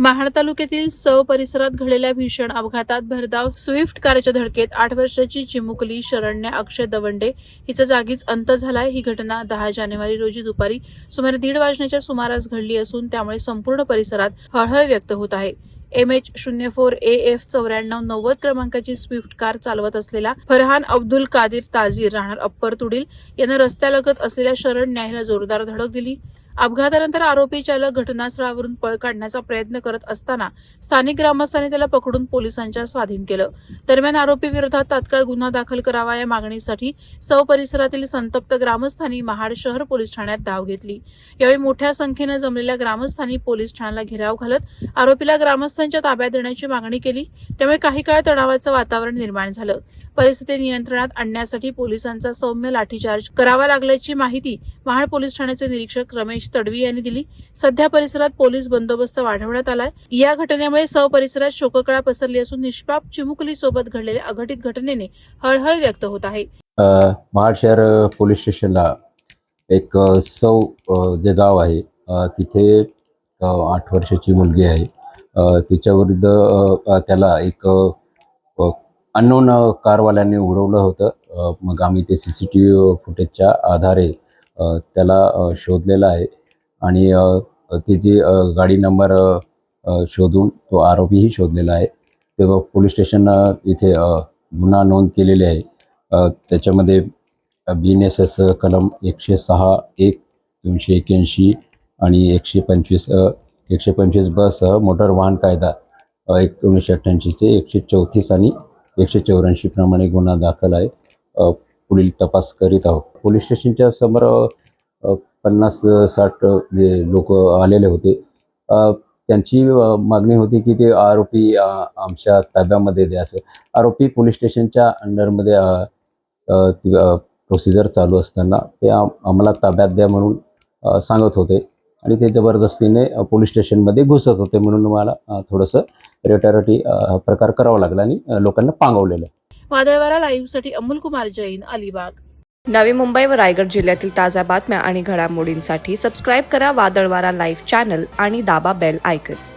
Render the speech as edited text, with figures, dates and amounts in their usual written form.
महाड तालुक्यातील सव परिसरात घडलेल्या भीषण अपघातात भरधाव स्विफ्ट कारच्या धडकेत 8 वर्षाची चिमुकली शरण्या अक्षय दवंडे हिचा जागीच अंत झालाय। ही घटना 10 जानेवारी रोजी दुपारी सुमारे 1:30 वाजण्याच्या सुमारास घडली असून त्यामुळे संपूर्ण परिसरात हळहळ व्यक्त होत आहे। MH04AF 9490 क्रमांकाची स्विफ्ट कार चालवत असलेला फरहान अब्दुल कादिर ताजीर राहणार अप्पर तुडील यानं रस्त्यालगत असलेल्या शरण्या हिला जोरदार धडक दिली। अपघातानंतर आरोपी चालक घटनास्थळावरून पळ काढण्याचा प्रयत्न करत असताना स्थानिक ग्रामस्थांनी त्याला पकडून पोलिसांच्या स्वाधीन केलं। दरम्यान आरोपी विरोधात तात्काळ गुन्हा दाखल करावा या मागणीसाठी सव परिसरातील संतप्त ग्रामस्थांनी महाड शहर पोलीस ठाण्यात धाव घेतली। यावेळी मोठ्या संख्येनं जमलेल्या ग्रामस्थांनी पोलीस ठाण्याला घेराव घालत आरोपीला ग्रामस्थांच्या ताब्यात देण्याची मागणी केली। त्यामुळे काही काळ तणावाचं वातावरण निर्माण झालं। परिस्थिती नियंत्रणात आणण्यासाठी पोलिसांचा सौम्य लाठीचार्ज करावा लागल्याची माहिती महाड पोलीस ठाण्याचे निरीक्षक रमेश तडवी यांनी दिली। सध्या परिसरात पोलीस बंदोबस्त वाढवण्यात आलाय। या घटनेमुळे सव परिसरात शोककळा पसरली असून निष्पाप चिमुकली सोबत घडलेल्या अघटित घटनेने हळहळ व्यक्त होत आहे। महाड शहर पोलीस स्टेशनला एक सव जे गाव आहे तिथे 8 वर्षाची मुलगी आहे। तिच्याविरुद्ध त्याला एक अननोन कारवाल्यांनी उडवलं होतं। मग आम्ही ते CCTV फुटेजच्या आधारे त्याला शोधलेला आहे आणि त्याची गाडी नंबर शोधून तो आरोपीही शोधलेला आहे। तेव्हा पोलीस स्टेशन इथे गुन्हा नोंद केलेले आहे। त्याच्यामध्ये BNSS कलम 106(1), 281 आणि 125 बस मोटर वाहन कायदा 1988चे 134 आणि 184 प्रमाणे गुन्हा दाखल आहे। पुढील तपास करीत आहोत। पोलीस स्टेशनच्या समोर 50-60 जे लोक आलेले होते। त्यांची मागणी होती की ते आरोपी आमच्या ताब्यामध्ये द्या। असं आरोपी पोलीस स्टेशनच्या अंडरमध्ये प्रोसिजर चालू असताना ते आम्हाला ताब्यात द्या म्हणून सांगत होते आणि ते जबरदस्तीने पोलीस स्टेशनमध्ये घुसत होते। म्हणून मला थोडंसं रेटारेटी प्रकार करावा लागला आणि लोकांना पांगवलेलं। वादळवारा लाईव्हसाठी अमोल कुमार जैन, अलिबाग। नवी मुंबई व रायगड जिल्ह्यातील ताज्या बातम्या आणि घडामोडींसाठी सबस्क्राईब करा वादळवारा लाईव्ह चॅनल आणि दाबा बेल आयकॉन।